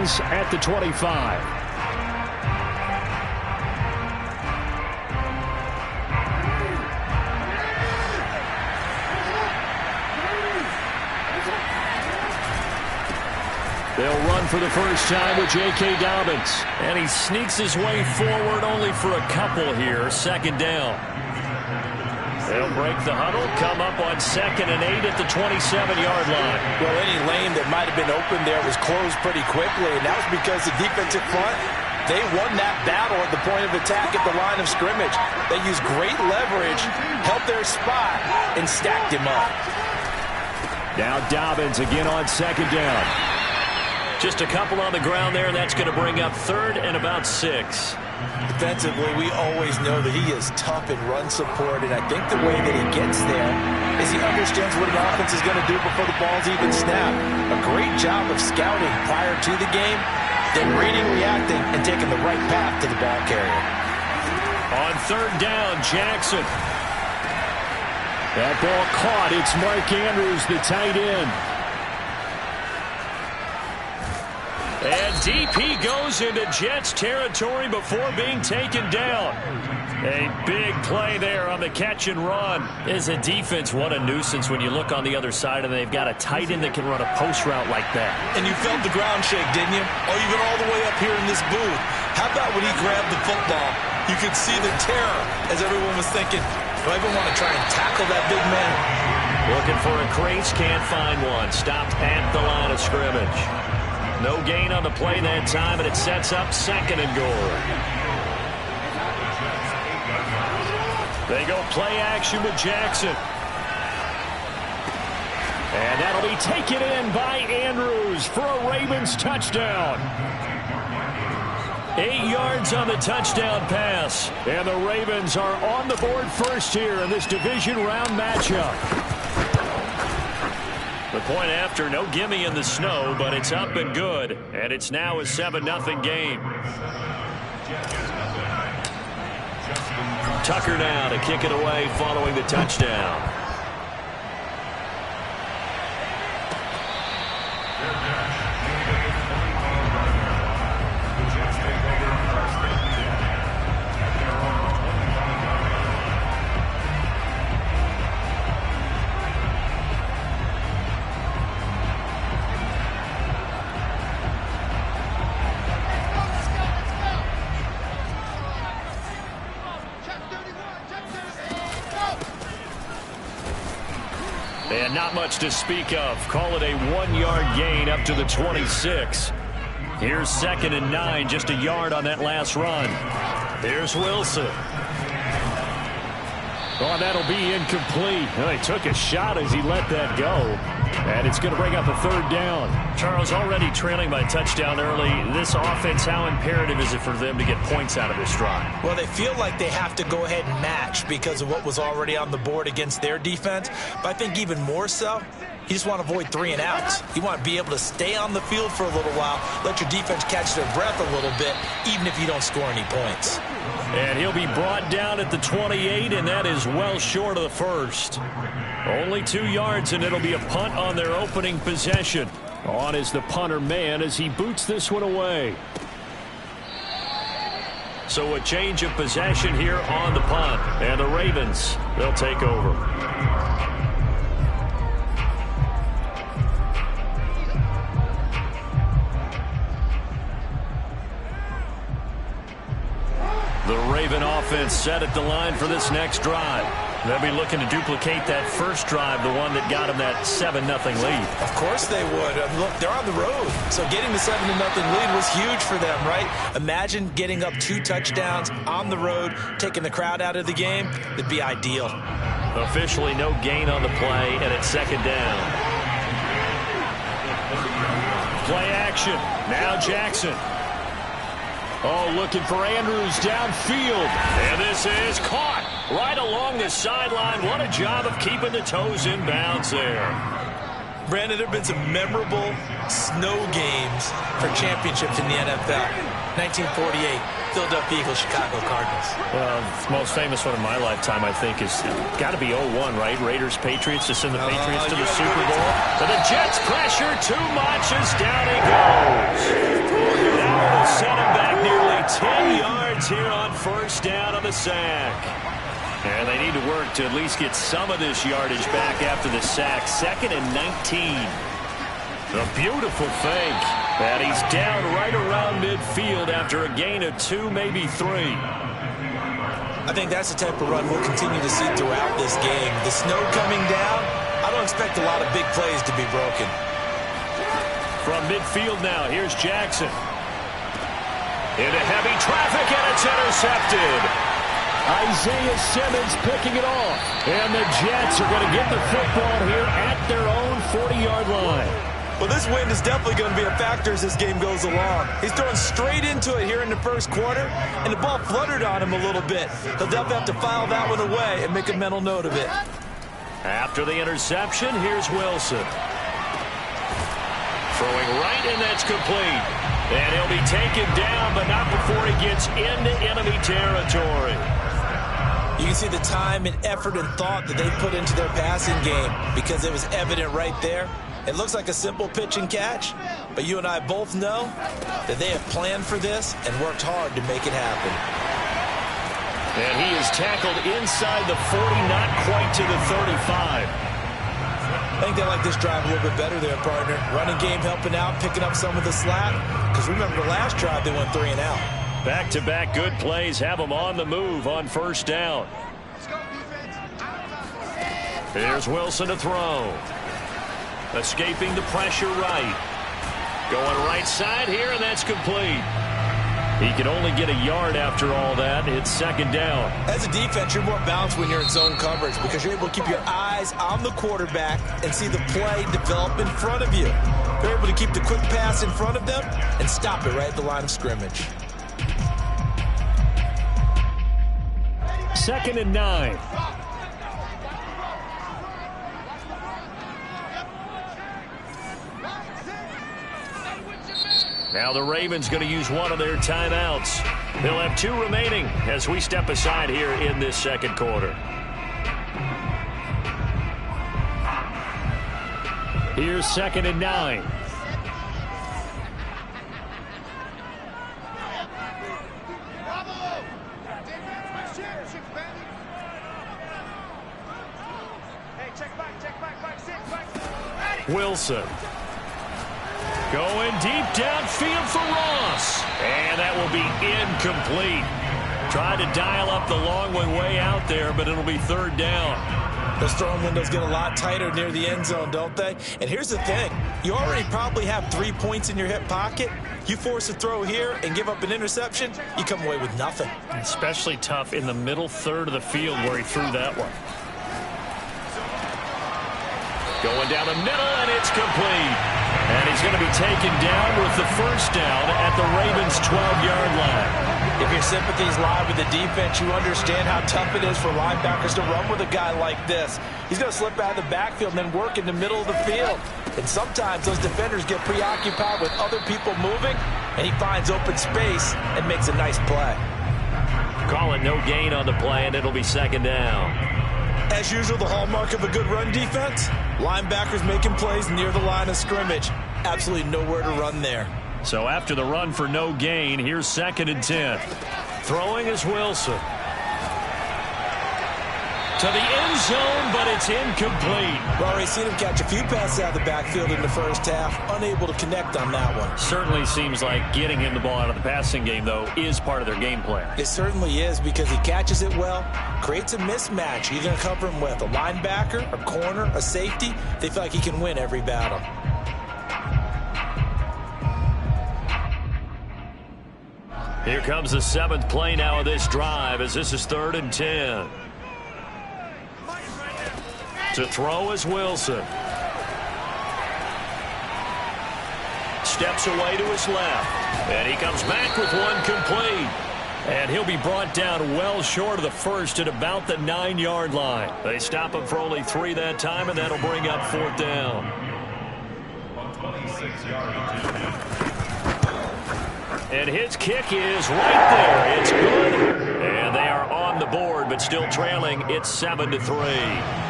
Ravens at the 25. They'll run for the first time with J.K. Dobbins. And he sneaks his way forward only for a couple here. Second down. They'll break the huddle, come up on 2nd and 8 at the 27-yard line. Well, any lane that might have been open there was closed pretty quickly, and that was because the defensive front, they won that battle at the point of attack at the line of scrimmage. They used great leverage, held their spot, and stacked him up. Now Dobbins again on 2nd down. Just a couple on the ground there, and that's going to bring up 3rd and about 6. Defensively, we always know that he is tough in run support, and I think the way that he gets there is he understands what an offense is going to do before the ball's even snapped. A great job of scouting prior to the game, then reading, reacting, and taking the right path to the ball carrier. On 3rd down, Jackson. That ball caught. It's Mark Andrews, the tight end. And deep he goes into Jets territory before being taken down. A big play there on the catch and run. As a defense, what a nuisance when you look on the other side and they've got a tight end that can run a post route like that. And you felt the ground shake, didn't you? Or even all the way up here in this booth. How about when he grabbed the football? You could see the terror as everyone was thinking, do I even want to try and tackle that big man? Looking for a crease, can't find one. Stopped at the line of scrimmage. No gain on the play that time, and it sets up 2nd and goal. They go play action with Jackson. And that'll be taken in by Andrews for a Ravens touchdown. 8 yards on the touchdown pass. And the Ravens are on the board first here in this division round matchup. The point after, no gimme in the snow, but it's up and good. And it's now a 7-0 game. Tucker now to kick it away following the touchdown. And not much to speak of. Call it a 1-yard gain up to the 26. Here's 2nd and 9, just a yard on that last run. Here's Wilson. Oh, that'll be incomplete. Well, he took a shot as he let that go. And it's going to bring up a 3rd down. Charles, already trailing by touchdown early. This offense, how imperative is it for them to get points out of this drive? Well, they feel like they have to go ahead and match because of what was already on the board against their defense. But I think even more so, you just want to avoid 3 and outs. You want to be able to stay on the field for a little while, let your defense catch their breath a little bit, even if you don't score any points. And he'll be brought down at the 28, and that is well short of the first. Only 2 yards, and it'll be a punt on their opening possession. On is the punter man as he boots this one away. So a change of possession here on the punt. And the Ravens, they'll take over. The Raven offense set at the line for this next drive. They'll be looking to duplicate that first drive, the one that got them that 7-0 lead. Of course they would. Look, they're on the road. So getting the 7-0 lead was huge for them, right? Imagine getting up 2 touchdowns on the road, taking the crowd out of the game. It'd be ideal. Officially no gain on the play, and it's 2nd down. Play action. Now Jackson. Oh, looking for Andrews downfield. And this is caught right along the sideline. What a job of keeping the toes in bounds there. Brandon, there have been some memorable snow games for championships in the NFL. 1948, Philadelphia Eagles, Chicago Cardinals. Well, the most famous one in my lifetime, I think, is got to be 0-1, right? Raiders-Patriots to send the Patriots to the Super Bowl. But the Jets pressure too much as down he goes. the sack. And they need to work to at least get some of this yardage back after the sack. 2nd and 19. A beautiful fake. And he's down right around midfield after a gain of 2, maybe 3. I think that's the type of run we'll continue to see throughout this game. The snow coming down, I don't expect a lot of big plays to be broken. From midfield now, here's Jackson. Into heavy traffic, and it's intercepted. Isaiah Simmons picking it off. And the Jets are going to get the football here at their own 40-yard line. Well, this wind is definitely going to be a factor as this game goes along. He's throwing straight into it here in the first quarter, and the ball fluttered on him a little bit. He'll definitely have to file that one away and make a mental note of it. After the interception, here's Wilson. Throwing right, and that's complete. And he'll be taken down, but not before he gets into enemy territory. You can see the time and effort and thought that they put into their passing game because it was evident right there. It looks like a simple pitch and catch, but you and I both know that they have planned for this and worked hard to make it happen. And he is tackled inside the 40, not quite to the 35. I think they like this drive a little bit better there, partner. Running game helping out, picking up some of the slack. Because remember, the last drive they went 3 and out. Back-to-back good plays have them on the move on first down. Here's Wilson to throw. Escaping the pressure right. Going right side here, and that's complete. He can only get a yard after all that. It's 2nd down. As a defense, you're more balanced when you're in zone coverage because you're able to keep your eyes on the quarterback and see the play develop in front of you. You're able to keep the quick pass in front of them and stop it right at the line of scrimmage. 2nd and 9. Now the Ravens going to use one of their timeouts. They'll have 2 remaining as we step aside here in this second quarter. Here's 2nd and 9. Wilson. Going deep downfield for Ross. And that will be incomplete. Tried to dial up the long way out there, but it'll be 3rd down. Those throwing windows get a lot tighter near the end zone, don't they? And here's the thing. You already probably have 3 points in your hip pocket. You force a throw here and give up an interception, you come away with nothing. Especially tough in the middle third of the field where he threw that one. Going down the middle, and it's complete. And he's going to be taken down with the first down at the Ravens' 12-yard line. If your sympathies lie with the defense, you understand how tough it is for linebackers to run with a guy like this. He's going to slip out of the backfield and then work in the middle of the field. And sometimes those defenders get preoccupied with other people moving, and he finds open space and makes a nice play. Call it no gain on the play, and it'll be 2nd down. As usual, the hallmark of a good run defense, linebackers making plays near the line of scrimmage. Absolutely nowhere to run there. So after the run for no gain, here's 2nd and 10. Throwing is Wilson. To the end zone, but it's incomplete. We've already seen him catch a few passes out of the backfield in the first half, unable to connect on that one. Certainly seems like getting him the ball out of the passing game, though, is part of their game plan. It certainly is because he catches it well, creates a mismatch. You're going to cover him with a linebacker, a corner, a safety. They feel like he can win every battle. Here comes the 7th play now of this drive as this is 3rd and 10. To throw is Wilson. Steps away to his left. And he comes back with one complete. And he'll be brought down well short of the first at about the 9-yard line. They stop him for only 3 that time, and that'll bring up 4th down. And his kick is right there. It's good. And they are on the board, but still trailing. It's 7-3.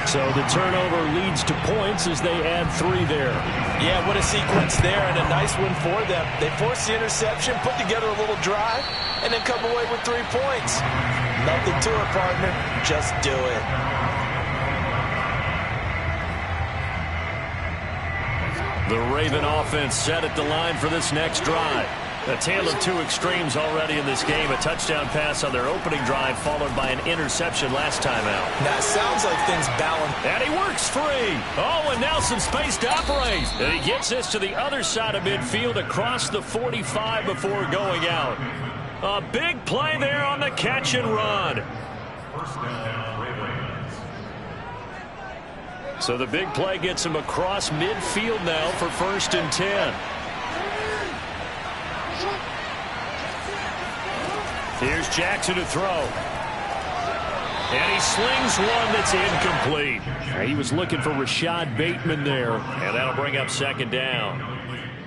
So the turnover leads to points as they add 3 there. Yeah, what a sequence there, and a nice one for them. They forced the interception, put together a little drive, and then come away with 3 points. Nothing to it, partner. Just do it. The Raven offense set at the line for this next drive. A tale of 2 extremes already in this game. A touchdown pass on their opening drive, followed by an interception last time out. Now, it sounds like things balance. And he works free. Oh, and now some space to operate. And he gets this to the other side of midfield across the 45 before going out. A big play there on the catch and run. So the big play gets him across midfield now for 1st and 10. Here's Jackson to throw. And he slings one that's incomplete. He was looking for Rashad Bateman there, and that'll bring up 2nd down.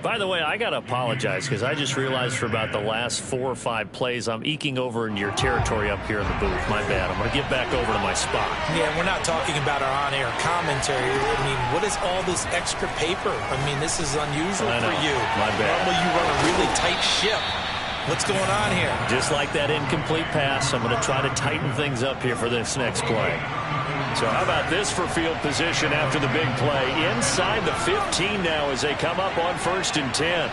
By the way, I got to apologize because I just realized for about the last 4 or 5 plays I'm eking over into your territory up here in the booth. My bad. I'm going to get back over to my spot. Yeah, we're not talking about our on-air commentary. I mean, what is all this extra paper? I mean, this is unusual for you. My bad. Normally you run a really tight ship. What's going on here? Just like that incomplete pass, I'm going to try to tighten things up here for this next play. So how about this for field position after the big play? Inside the 15 now as they come up on 1st and 10.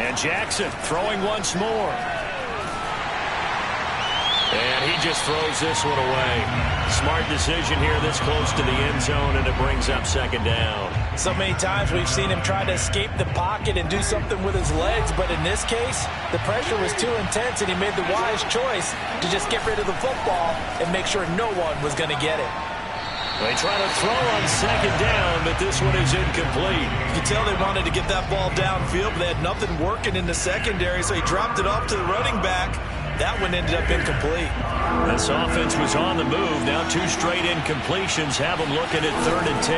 And Jackson throwing once more. And he just throws this one away. Smart decision here this close to the end zone, and it brings up 2nd down. So many times we've seen him try to escape the pocket and do something with his legs, but in this case, the pressure was too intense, and he made the wise choice to just get rid of the football and make sure no one was going to get it. They try to throw on 2nd down, but this one is incomplete. You can tell they wanted to get that ball downfield, but they had nothing working in the secondary, so he dropped it off to the running back. That one ended up incomplete. This offense was on the move. Now 2 straight incompletions have them looking at 3rd and 10.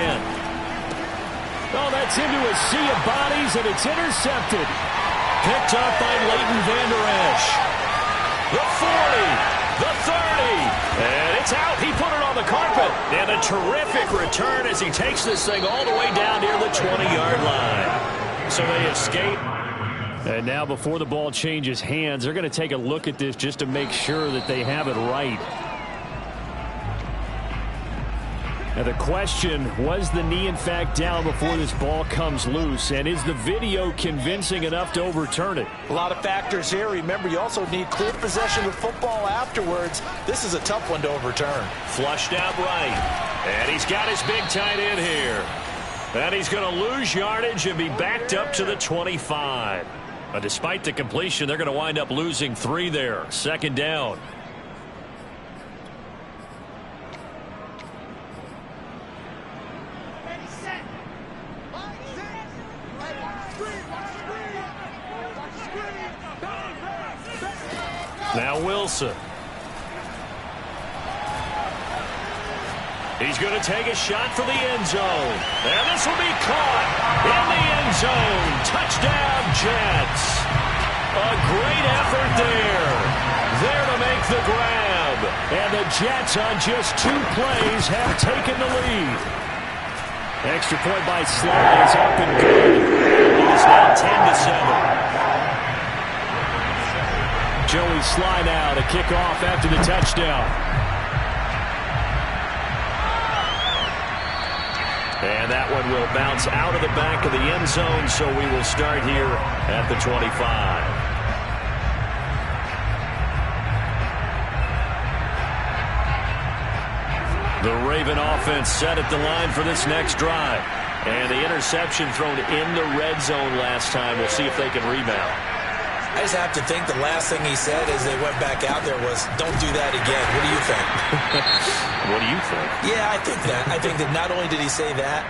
Oh, that's into a sea of bodies, and it's intercepted. Picked up by Leighton Vander Esch. The 40, the 30, and it's out. He put it on the carpet. And a terrific return as he takes this thing all the way down near the 20-yard line. So they escape. And now before the ball changes hands, they're going to take a look at this just to make sure that they have it right. Now the question, was the knee in fact down before this ball comes loose? And is the video convincing enough to overturn it? A lot of factors here. Remember, you also need clear possession of football afterwards. This is a tough one to overturn. Flushed out right. And he's got his big tight end here. And he's going to lose yardage and be backed up to the 25. But despite the completion, they're going to wind up losing 3 there. 2nd down. Now Wilson. He's going to take a shot for the end zone. And this will be caught in the end zone. Touchdown, Jets. A great effort there. There to make the grab. And the Jets on just 2 plays have taken the lead. Extra point by Sly is up and good. It is now 10-7. Joey Sly now to kick off after the touchdown. And that one will bounce out of the back of the end zone, so we will start here at the 25. The Raven offense set at the line for this next drive. And the interception thrown in the red zone last time. We'll see if they can rebound. I just have to think the last thing he said as they went back out there was, don't do that again. What do you think? What do you think? Yeah, I think that. I think that not only did he say that,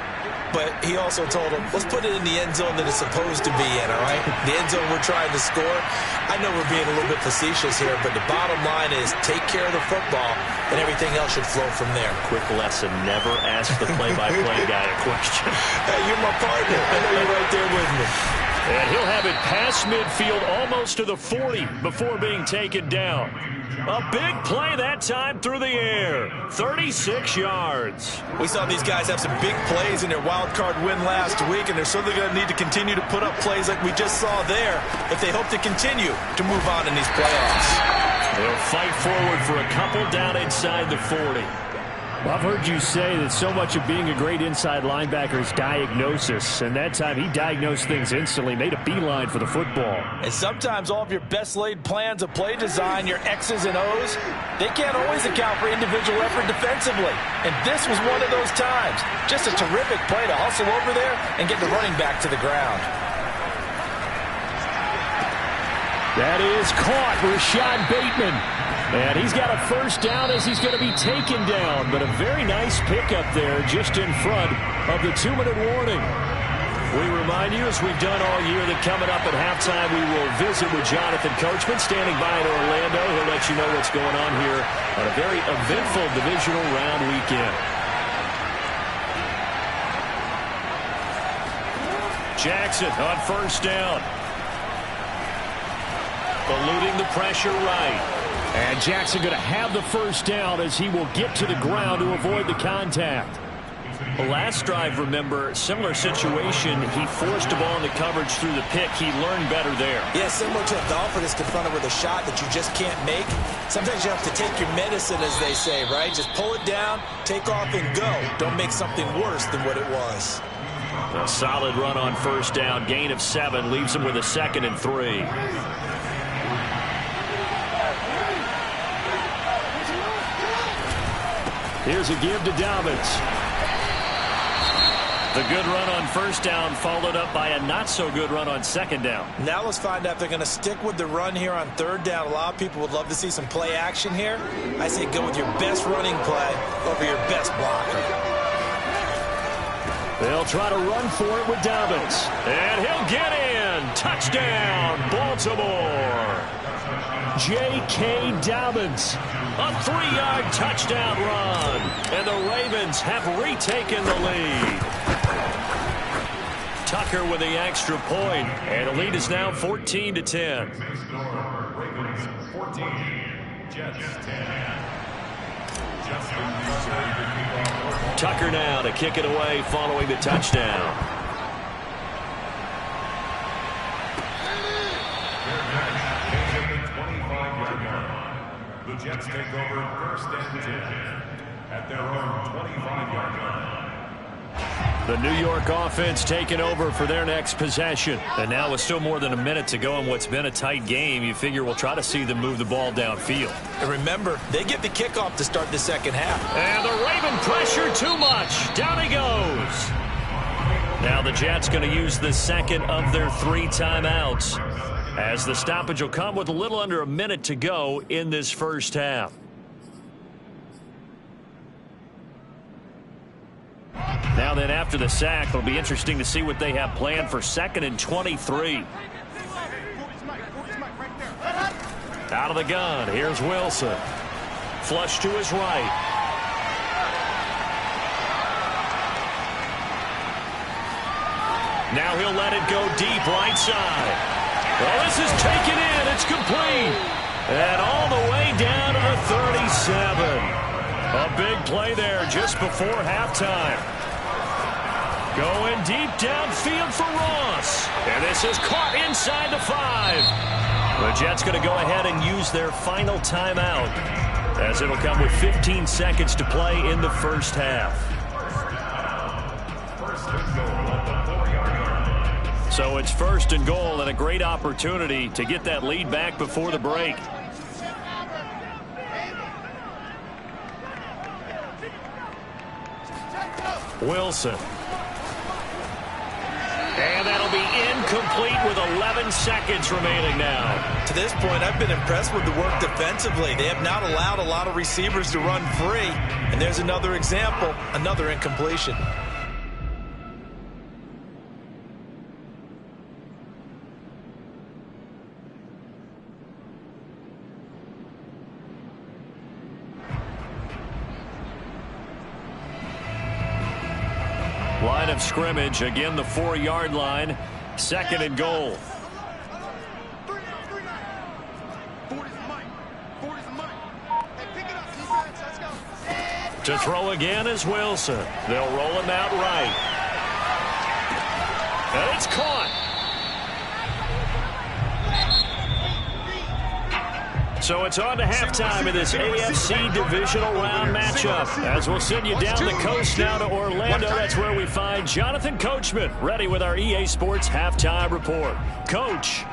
but he also told him, let's put it in the end zone that it's supposed to be in, all right? The end zone we're trying to score. I know we're being a little bit facetious here, but the bottom line is take care of the football, and everything else should flow from there. Quick lesson, never ask the play-by-play guy a question. Hey, you're my partner. I know you're right there with me. And he'll have it past midfield almost to the 40 before being taken down. A big play that time through the air. 36 yards. We saw these guys have some big plays in their wild card win last week, and they're certainly going to need to continue to put up plays like we just saw there if they hope to continue to move on in these playoffs. They'll fight forward for a couple down inside the 40. Well, I've heard you say that so much of being a great inside linebacker is diagnosis, and that time he diagnosed things instantly, made a beeline for the football. And sometimes all of your best laid plans of play design, your X's and O's, they can't always account for individual effort defensively. And this was one of those times. Just a terrific play to hustle over there and get the running back to the ground. That is caught, Rashad Bateman. And he's got a first down as he's going to be taken down. But a very nice pickup there just in front of the 2-minute warning. We remind you, as we've done all year, that coming up at halftime we will visit with Jonathan Coachman standing by in Orlando. He'll let you know what's going on here on a very eventful divisional round weekend. Jackson on first down. Eluding the pressure right. And Jackson going to have the first down as he will get to the ground to avoid the contact. The last drive, remember, similar situation. He forced the ball in the coverage through the pick. He learned better there. Yeah, similar to a golfer that's confronted with a shot that you just can't make. Sometimes you have to take your medicine, as they say, right? Just pull it down, take off, and go. Don't make something worse than what it was. A solid run on first down. Gain of 7 leaves him with a 2nd and 3. Here's a give to Dobbins. The good run on first down followed up by a not-so-good run on second down. Now let's find out if they're going to stick with the run here on third down. A lot of people would love to see some play action here. I say go with your best running play over your best blocker. They'll try to run for it with Dobbins. And he'll get in. Touchdown, Baltimore. J.K. Dobbins. A 3-yard touchdown run. And the Ravens have retaken the lead. Tucker with the extra point. And the lead is now 14-10. Ravens 14, Jets 10. Tucker now to kick it away following the touchdown. The Jets take over 1st and 10 at their own 25-yard line. The New York offense taking over for their next possession. And now with still more than a minute to go in what's been a tight game, you figure we'll try to see them move the ball downfield. And remember, they get the kickoff to start the second half. And the Raven pressure too much. Down he goes. Now the Jets going to use the second of their 3 timeouts, as the stoppage will come with a little under a minute to go in this first half. Now then, after the sack, it'll be interesting to see what they have planned for 2nd and 23. Out of the gun, here's Wilson. Flush to his right. Now he'll let it go deep right side. Well, this is taken in. It's complete. And all the way down to the 37. A big play there just before halftime. Going deep downfield for Ross. And this is caught inside the 5. The Jets going to go ahead and use their final timeout, as it'll come with 15 seconds to play in the first half. So it's 1st and goal, and a great opportunity to get that lead back before the break. Wilson. And that'll be incomplete with 11 seconds remaining now. To this point, I've been impressed with the work defensively. They have not allowed a lot of receivers to run free. And there's another example, another incompletion. Line of scrimmage, again the 4-yard line, 2nd and goal. 40's the mic. 40's the mic. To throw again is Wilson. They'll roll him out right. And it's caught. So it's on to halftime in this AFC Divisional Round matchup. As we'll send you down the coast now to Orlando. That's where we find Jonathan Coachman ready with our EA Sports Halftime Report. Coach.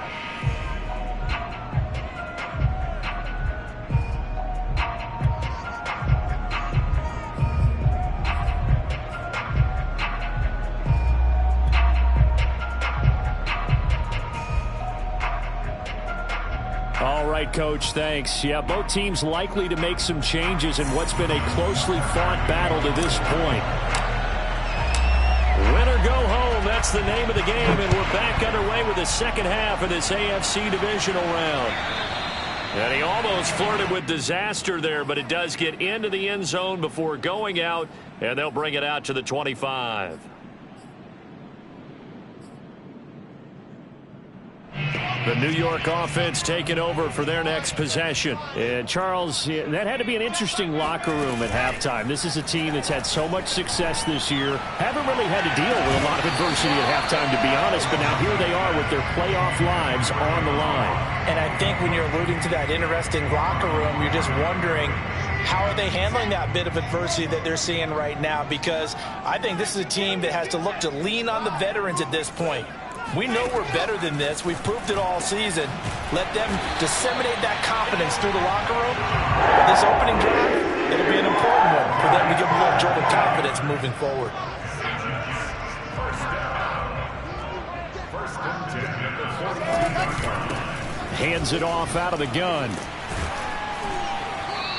All right, Coach, thanks. Yeah, both teams likely to make some changes in what's been a closely fought battle to this point. Win or go home, that's the name of the game, and we're back underway with the second half of this AFC Divisional Round. And he almost flirted with disaster there, but it does get into the end zone before going out, and they'll bring it out to the 25. The New York offense taking over for their next possession. And Charles, that had to be an interesting locker room at halftime. This is a team that's had so much success this year. Haven't really had to deal with a lot of adversity at halftime, to be honest. But now here they are with their playoff lives on the line. And I think when you're alluding to that interesting locker room, you're just wondering, how are they handling that bit of adversity that they're seeing right now? Because I think this is a team that has to look to lean on the veterans at this point. We know we're better than this. We've proved it all season. Let them disseminate that confidence through the locker room. This opening drive, it'll be an important one for them to give them a little jolt of confidence moving forward. Hands it off out of the gun.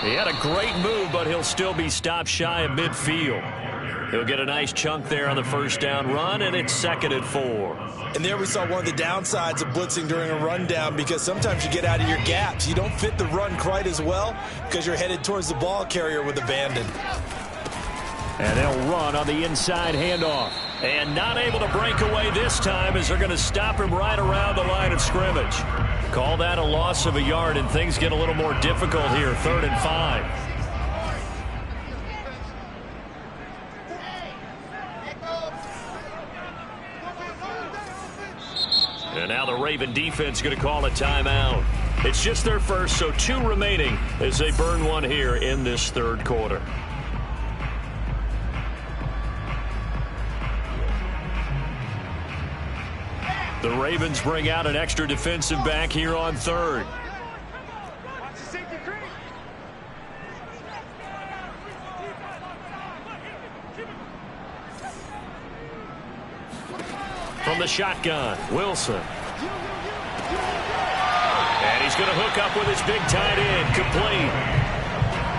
He had a great move, but he'll still be stopped shy of midfield. He'll get a nice chunk there on the first down run, and it's 2nd and 4. And there we saw one of the downsides of blitzing during a rundown, because sometimes you get out of your gaps. You don't fit the run quite as well because you're headed towards the ball carrier with abandon. And they'll run on the inside handoff. And not able to break away this time as they're going to stop him right around the line of scrimmage. Call that a loss of a yard, and things get a little more difficult here. 3rd and 5. And now the Raven defense going to call a timeout. It's just their first, so 2 remaining as they burn one here in this 3rd quarter. The Ravens bring out an extra defensive back here on 3rd. From the shotgun, Wilson. And he's going to hook up with his big tight end, complete.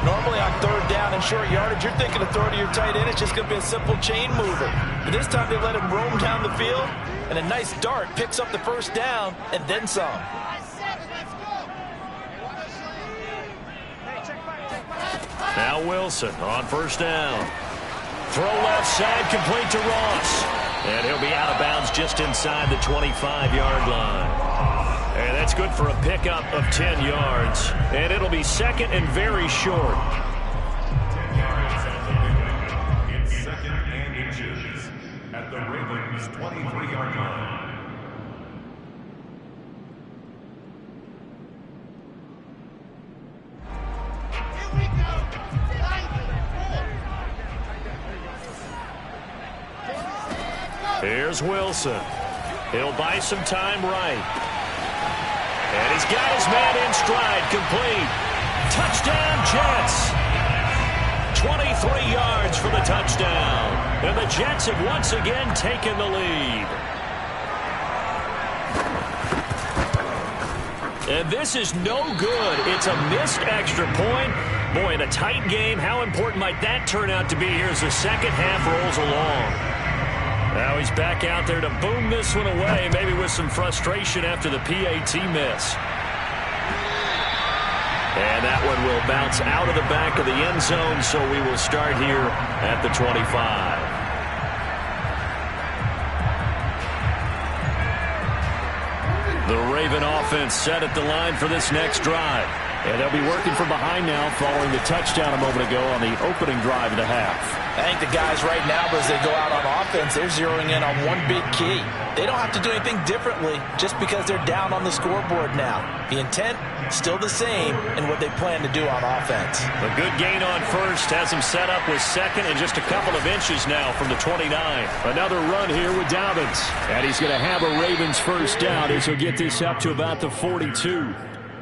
Normally on 3rd down and short yardage, you're thinking of throwing to your tight end. It's just going to be a simple chain mover. But this time they let him roam down the field, and a nice dart picks up the first down and then some. Now Wilson on first down. Throw left side, complete to Ross. And he'll be out of bounds just inside the 25-yard line. And that's good for a pickup of 10 yards. And it'll be 2nd and very short. It's 2nd and inches at the Ravens' 23-yard line. Here's Wilson. He'll buy some time right. And he's got his man in stride, complete. Touchdown, Jets. 23 yards for the touchdown. And the Jets have once again taken the lead. And this is no good. It's a missed extra point. Boy, in a tight game, how important might that turn out to be here as the second half rolls along? Now he's back out there to boom this one away, maybe with some frustration after the PAT miss. And that one will bounce out of the back of the end zone, so we will start here at the 25. The Raven offense set at the line for this next drive. And they'll be working from behind now following the touchdown a moment ago on the opening drive of the half. I think the guys right now, as they go out on offense, they're zeroing in on one big key. They don't have to do anything differently just because they're down on the scoreboard now. The intent, still the same in what they plan to do on offense. A good gain on first has him set up with second and just a couple of inches now from the 29. Another run here with Dobbins. And he's going to have a Ravens first down as he'll get this up to about the 42.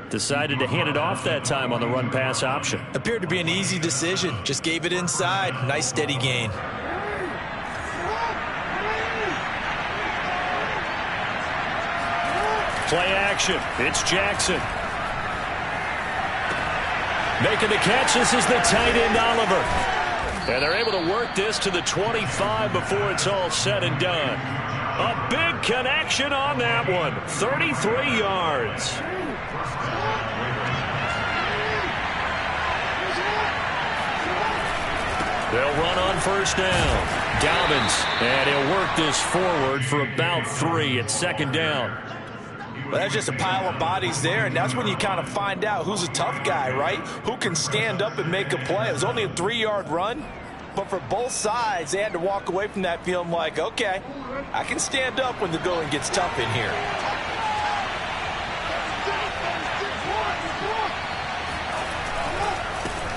Decided to hand it off that time on the run-pass option. Appeared to be an easy decision. Just gave it inside. Nice steady gain. Play action. It's Jackson. Making the catch. This is the tight end, Oliver. And they're able to work this to the 25 before it's all said and done. A big connection on that one. 33 yards. They'll run on first down. Dobbins, and he'll work this forward for about 3 at second down. Well, that's just a pile of bodies there, and that's when you kind of find out who's a tough guy, right? Who can stand up and make a play. It was only a 3-yard run, but for both sides, they had to walk away from that feeling like, okay, I can stand up when the going gets tough in here.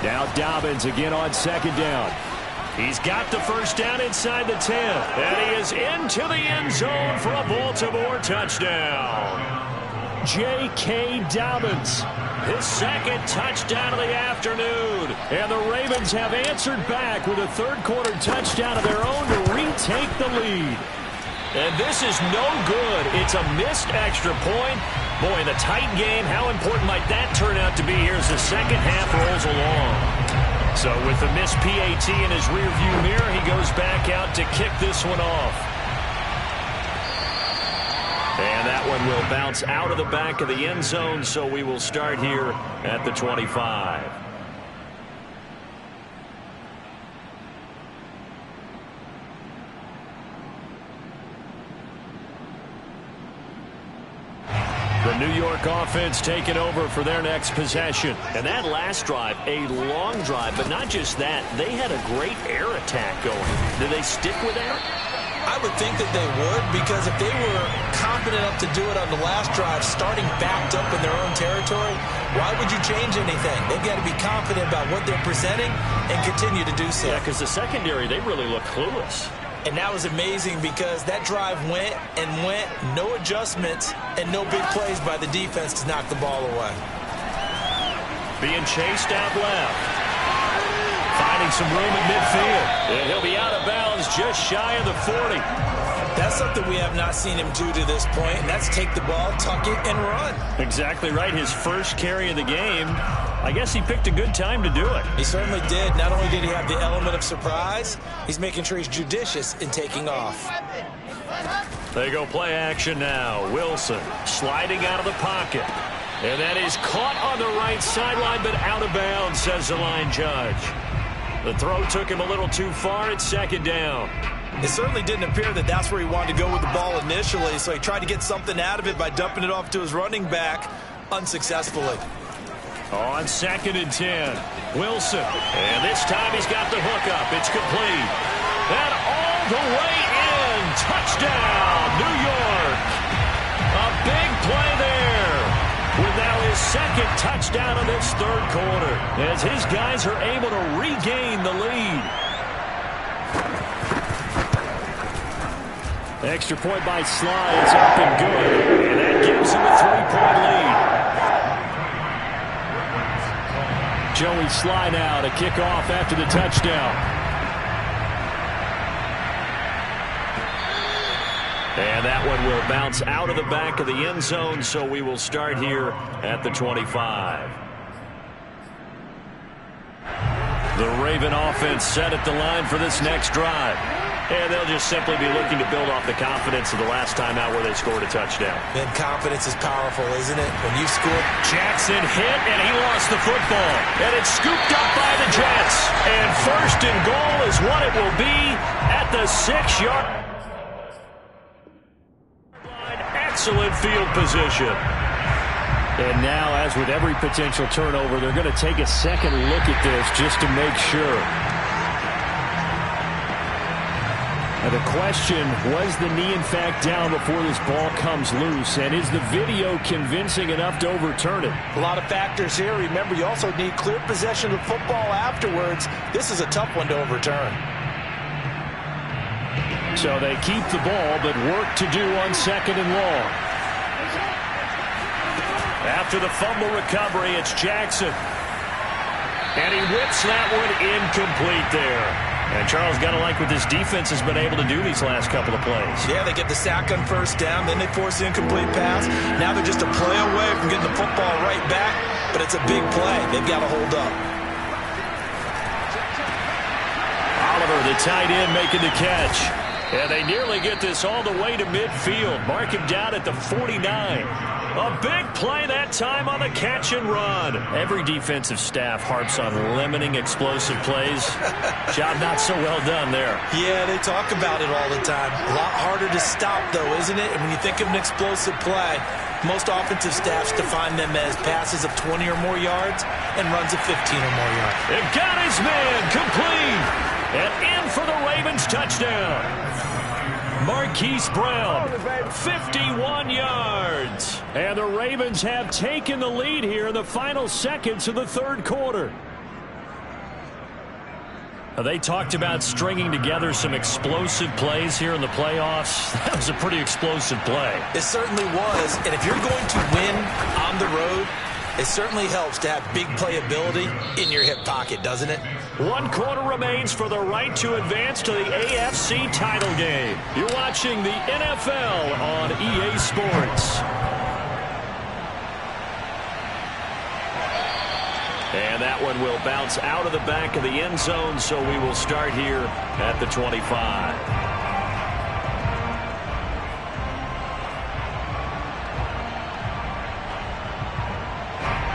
Now Dobbins again on second down. He's got the first down inside the 10. And he is into the end zone for a Baltimore touchdown. J.K. Dobbins. His second touchdown of the afternoon. And the Ravens have answered back with a third-quarter touchdown of their own to retake the lead. And this is no good. It's a missed extra point. Boy, in a tight game, how important might that turn out to be here as the second half rolls along? So with the missed PAT in his rearview mirror, he goes back out to kick this one off. And that one will bounce out of the back of the end zone, so we will start here at the 25. The New York offense taking over for their next possession. And that last drive, a long drive, but not just that. They had a great air attack going. Do they stick with that? I would think that they would, because if they were confident enough to do it on the last drive, starting backed up in their own territory, why would you change anything? They've got to be confident about what they're presenting and continue to do so. Yeah, because the secondary, they really look clueless. And that was amazing because that drive went and went, no adjustments, and no big plays by the defense to knock the ball away. Being chased out left. Finding some room at midfield. And he'll be out of bounds just shy of the 40. That's something we have not seen him do to this point, and that's take the ball, tuck it, and run. Exactly right. His first carry of the game. I guess he picked a good time to do it. He certainly did. Not only did he have the element of surprise, he's making sure he's judicious in taking off. They go play action now. Wilson sliding out of the pocket. And that is caught on the right sideline, but out of bounds, says the line judge. The throw took him a little too far at second down. It certainly didn't appear that that's where he wanted to go with the ball initially, so he tried to get something out of it by dumping it off to his running back unsuccessfully. On second and 10, Wilson. And this time he's got the hookup. It's complete. And all the way in. Touchdown, New York. A big play there. With now his second touchdown of this third quarter, as his guys are able to regain the lead. Extra point by Sly is up and good. And that gives him a 3-point lead. Joey Sly now to kick off after the touchdown. And that one will bounce out of the back of the end zone, so we will start here at the 25. The Raven offense set at the line for this next drive. And they'll just simply be looking to build off the confidence of the last time out where they scored a touchdown. And confidence is powerful, isn't it? When you score. Jackson hit, and he lost the football. And it's scooped up by the Jets. And first and goal is what it will be at the 6-yard line. Excellent field position. And now, as with every potential turnover, they're going to take a second look at this just to make sure. Now the question, was the knee in fact down before this ball comes loose? And is the video convincing enough to overturn it? A lot of factors here. Remember, you also need clear possession of football afterwards. This is a tough one to overturn. So they keep the ball, but work to do on second and long. After the fumble recovery, it's Jackson. And he whips that one incomplete there. And Charles, got to like what this defense has been able to do these last couple of plays. Yeah, they get the sack on first down, then they force the incomplete pass. Now they're just a play away from getting the football right back, but it's a big play. They've got to hold up. Oliver, the tight end, making the catch. And they nearly get this all the way to midfield. Mark him down at the 49. A big play that time on the catch and run. Every defensive staff harps on limiting explosive plays. Job not so well done there. Yeah, they talk about it all the time. A lot harder to stop, though, isn't it? And when you think of an explosive play, most offensive staffs define them as passes of 20 or more yards and runs of 15 or more yards. It got his man complete. And in for the Ravens touchdown. Marquise Brown, 51 yards. And the Ravens have taken the lead here in the final seconds of the third quarter. They talked about stringing together some explosive plays here in the playoffs. That was a pretty explosive play. It certainly was. And if you're going to win on the road, it certainly helps to have big playability in your hip pocket, doesn't it? 1 quarter remains for the right to advance to the AFC title game. You're watching the NFL on EA Sports. And that one will bounce out of the back of the end zone, so we will start here at the 25.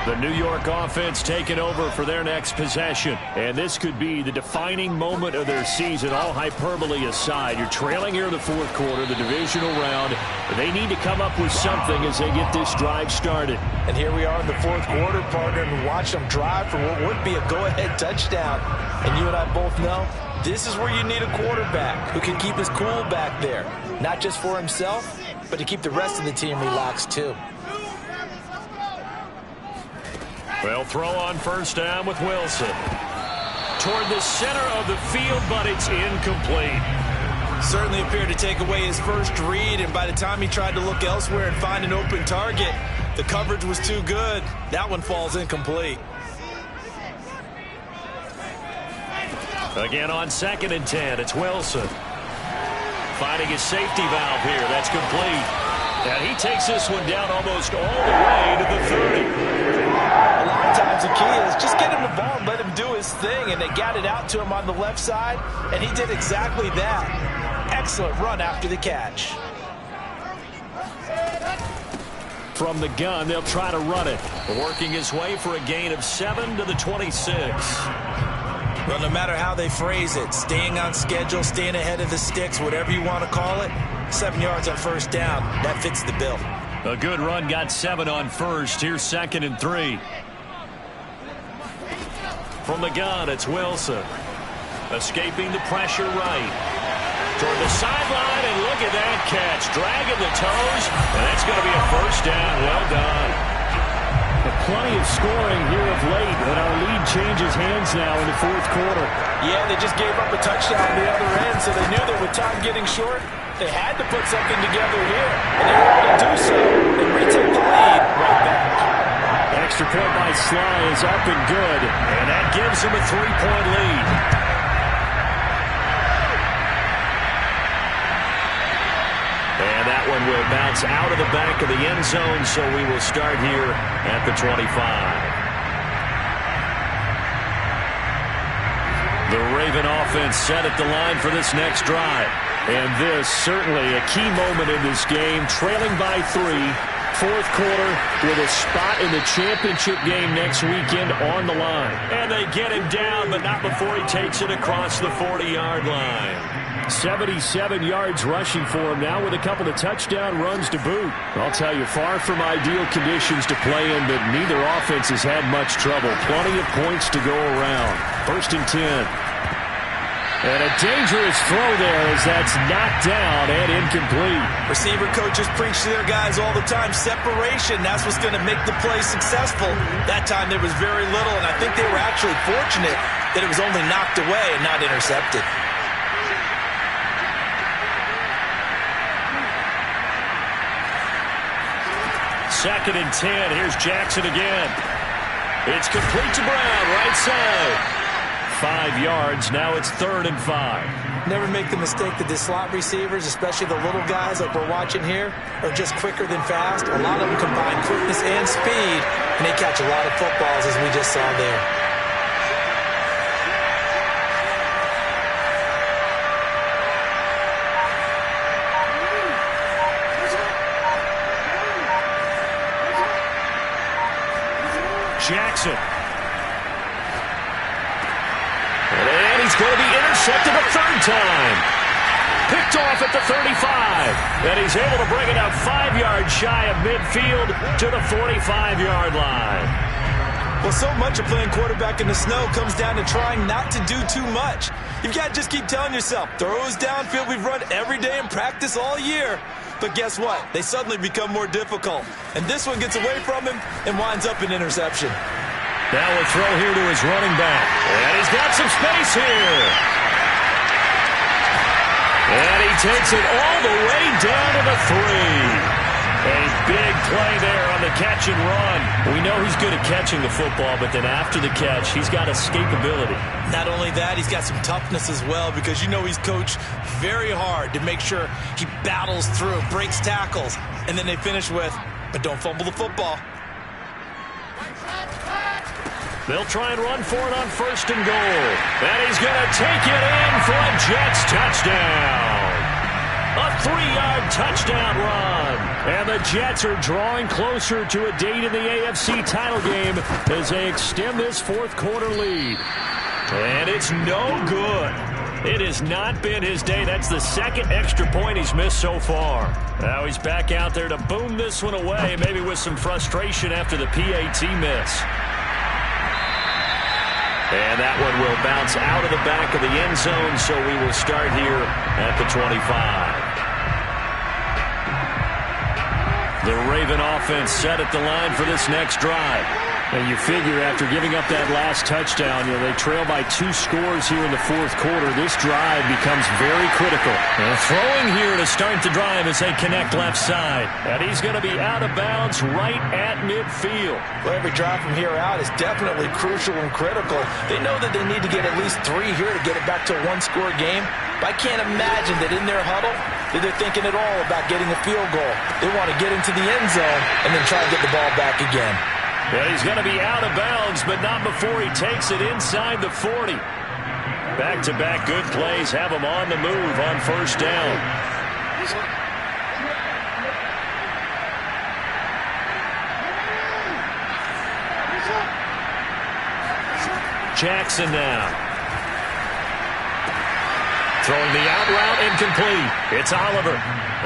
The New York offense taking over for their next possession. And this could be the defining moment of their season, all hyperbole aside. You're trailing here in the fourth quarter, the divisional round. They need to come up with something as they get this drive started. And here we are in the fourth quarter, partner, and watch them drive for what would be a go-ahead touchdown. And you and I both know this is where you need a quarterback who can keep his cool back there. Not just for himself, but to keep the rest of the team relaxed too. They'll throw on first down with Wilson. Toward the center of the field, but it's incomplete. Certainly appeared to take away his first read, and by the time he tried to look elsewhere and find an open target, the coverage was too good. That one falls incomplete. Again on 2nd and 10, it's Wilson. Finding his safety valve here, that's complete. And he takes this one down almost all the way to the 30. A lot of times the key is just get him the ball and let him do his thing, and they got it out to him on the left side, and he did exactly that. Excellent run after the catch. From the gun, they'll try to run it. Working his way for a gain of 7 to the 26. Well, no matter how they phrase it, staying on schedule, staying ahead of the sticks, whatever you want to call it, 7 yards on first down, that fits the bill. A good run, got 7 on first. Here's 2nd and 3. From the gun, it's Wilson. Escaping the pressure right. Toward the sideline, and look at that catch. Dragging the toes, and that's going to be a first down. Well done. Plenty of scoring here of late, but our lead changes hands now in the fourth quarter. Yeah, they just gave up a touchdown on the other end, so they knew that with time getting short, they had to put something together here, and they were able to do so and retake the lead right back. Extra point by Sly is up and good, and that gives them a 3-point lead. And that one will bounce out of the back of the end zone, so we will start here at the 25. The Raven offense set at the line for this next drive. and this certainly a key moment in this game, trailing by 3, fourth quarter with a spot in the championship game next weekend on the line. And they get him down, but not before he takes it across the 40-yard line. 77 yards rushing for him now with a couple of touchdown runs to boot. I'll tell you, far from ideal conditions to play in, but neither offense has had much trouble. Plenty of points to go around. 1st and 10. And a dangerous throw there as that's knocked down and incomplete. Receiver coaches preach to their guys all the time. Separation, that's what's going to make the play successful. That time there was very little, and I think they were actually fortunate that it was only knocked away and not intercepted. Second and 10. Here's Jackson again. It's complete to Brown, right side. 5 yards. Now it's 3rd and 5. Never make the mistake that the slot receivers, especially the little guys like we're watching here, are just quicker than fast. A lot of them combine quickness and speed, and they catch a lot of footballs, as we just saw there. Jackson. And he's going to be intercepted a 3rd time. Picked off at the 35. And he's able to bring it out 5 yards shy of midfield to the 45-yard line. Well, so much of playing quarterback in the snow comes down to trying not to do too much. You've got to just keep telling yourself, throws downfield we've run every day in practice all year. But guess what? They suddenly become more difficult. And this one gets away from him and winds up an interception. Now a throw here to his running back. And he's got some space here. And he takes it all the way down to the 3. A big play there on the catch and run. We know he's good at catching the football, but then after the catch, he's got escapability. Not only that, he's got some toughness as well, because you know he's coached very hard to make sure he battles through, breaks tackles, and then they finish with, but don't fumble the football. They'll try and run for it on 1st and goal. And he's going to take it in for a Jets touchdown. A 3-yard touchdown run. And the Jets are drawing closer to a date in the AFC title game as they extend this 4th quarter lead. And it's no good. It has not been his day. That's the 2nd extra point he's missed so far. Now he's back out there to boom this one away, maybe with some frustration after the PAT miss. And that one will bounce out of the back of the end zone, so we will start here at the 25. The Raven offense set at the line for this next drive. And you figure after giving up that last touchdown, they trail by 2 scores here in the 4th quarter. This drive becomes very critical. And throwing here to start the drive as they connect left side. And he's going to be out of bounds right at midfield. Well, every drive from here out is definitely crucial and critical. They know that they need to get at least 3 here to get it back to a 1-score game. But I can't imagine that in their huddle that they're thinking at all about getting a field goal. They want to get into the end zone and then try to get the ball back again. Well, he's going to be out of bounds, but not before he takes it inside the 40. Back-to-back good plays have him on the move on 1st down. Jackson now. Throwing the out route incomplete. It's Oliver.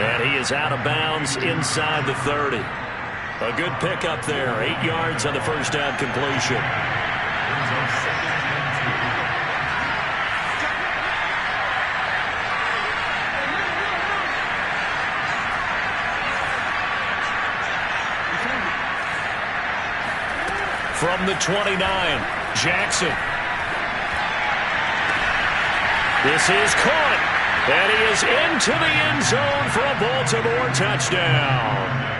And he is out of bounds inside the 30. A good pickup there. 8 yards on the 1st down completion. From the 29, Jackson. This is caught. And he is into the end zone for a Baltimore touchdown.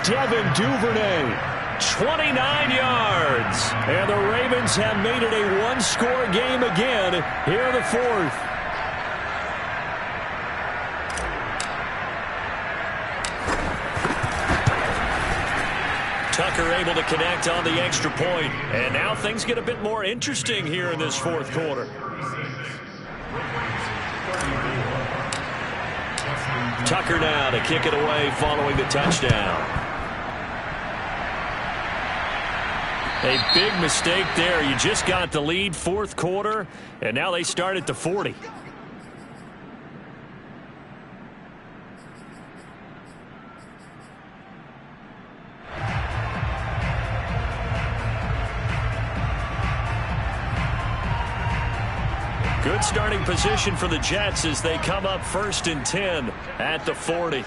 Devin Duvernay, 29 yards. And the Ravens have made it a 1-score game again here in the 4th. Tucker able to connect on the extra point. And now things get a bit more interesting here in this 4th quarter. Tucker now to kick it away following the touchdown. A big mistake there. You just got the lead, fourth quarter, and now they start at the 40. Good starting position for the Jets as they come up 1st and 10 at the 40.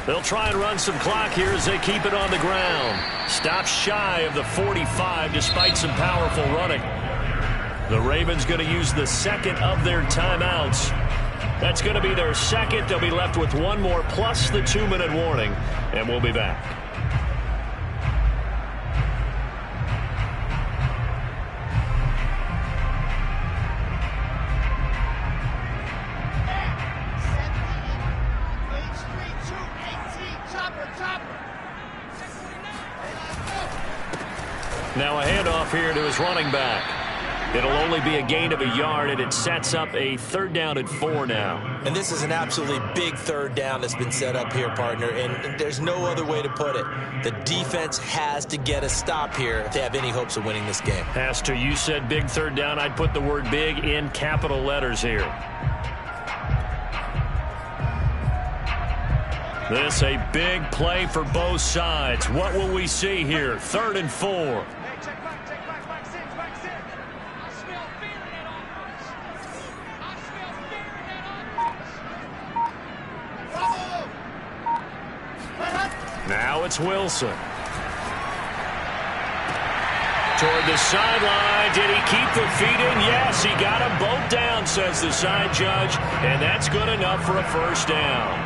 They'll try and run some clock here as they keep it on the ground. Stops shy of the 45 despite some powerful running. The Ravens going to use the second of their timeouts. That's going to be their second. They'll be left with one more plus the 2-minute warning, and we'll be back. Now a handoff here to his running back. It'll only be a gain of a yard, and it sets up a 3rd down and 4 now. And this is an absolutely big 3rd down that's been set up here, partner, and there's no other way to put it. The defense has to get a stop here if they have any hopes of winning this game. Has to. You said big 3rd down. I'd put the word big in capital letters here. This a big play for both sides. What will we see here? 3rd and 4. Now it's Wilson. Toward the sideline. Did he keep the feet in? Yes, he got them both down, says the side judge. And that's good enough for a 1st down.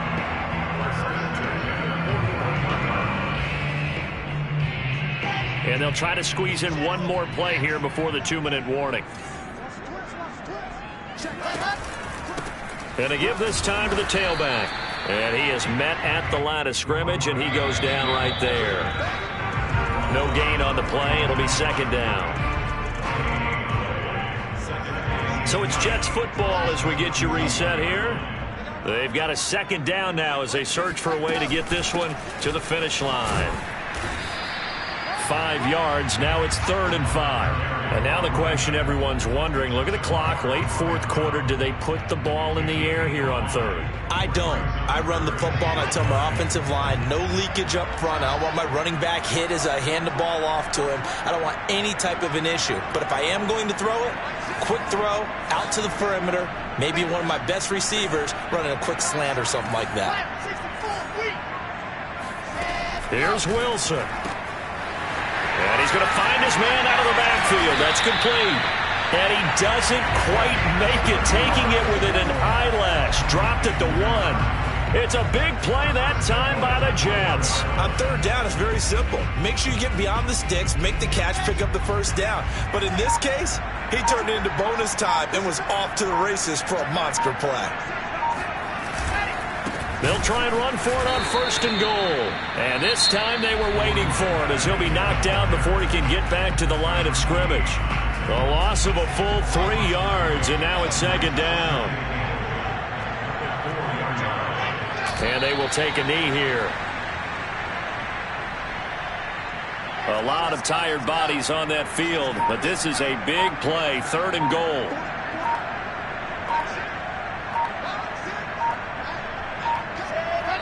And they'll try to squeeze in one more play here before the 2-minute warning. And they give this time to the tailback. And he is met at the line of scrimmage, and he goes down right there. No gain on the play. It'll be 2nd down. So it's Jets football as we get you reset here. They've got a 2nd down now as they search for a way to get this one to the finish line. 5 yards. Now it's 3rd and 5. And now the question everyone's wondering, look at the clock, late 4th quarter. Do they put the ball in the air here on 3rd? I don't. I run the football, and I tell my offensive line, no leakage up front. I don't want my running back hit as I hand the ball off to him. I don't want any type of an issue. But if I am going to throw it, quick throw, out to the perimeter, maybe one of my best receivers running a quick slant or something like that. Here's Wilson. And he's going to find his man out of the backfield. That's complete. And he doesn't quite make it, taking it with an eyelash. Dropped it to 1. It's a big play that time by the Jets. On 3rd down, it's very simple. Make sure you get beyond the sticks, make the catch, pick up the 1st down. But in this case, he turned it into bonus time and was off to the races for a monster play. They'll try and run for it on 1st and goal. And this time they were waiting for it as he'll be knocked down before he can get back to the line of scrimmage. A loss of a full 3 yards, and now it's 2nd down. And they will take a knee here. A lot of tired bodies on that field, but this is a big play, 3rd and goal.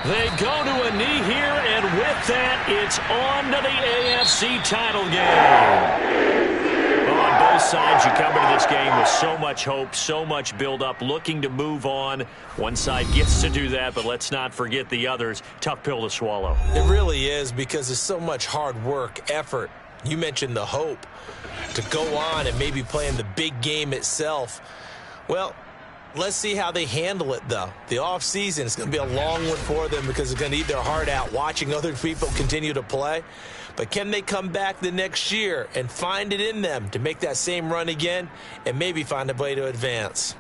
They go to a knee here, and with that, it's on to the AFC title game. Well, on both sides, you come into this game with so much hope, so much build-up, looking to move on. One side gets to do that, but let's not forget the others. Tough pill to swallow. It really is, because there's so much hard work, effort. You mentioned the hope to go on and maybe play in the big game itself. Well, let's see how they handle it, though. The offseason is going to be a long one for them because they're going to eat their heart out watching other people continue to play. But can they come back the next year and find it in them to make that same run again and maybe find a way to advance?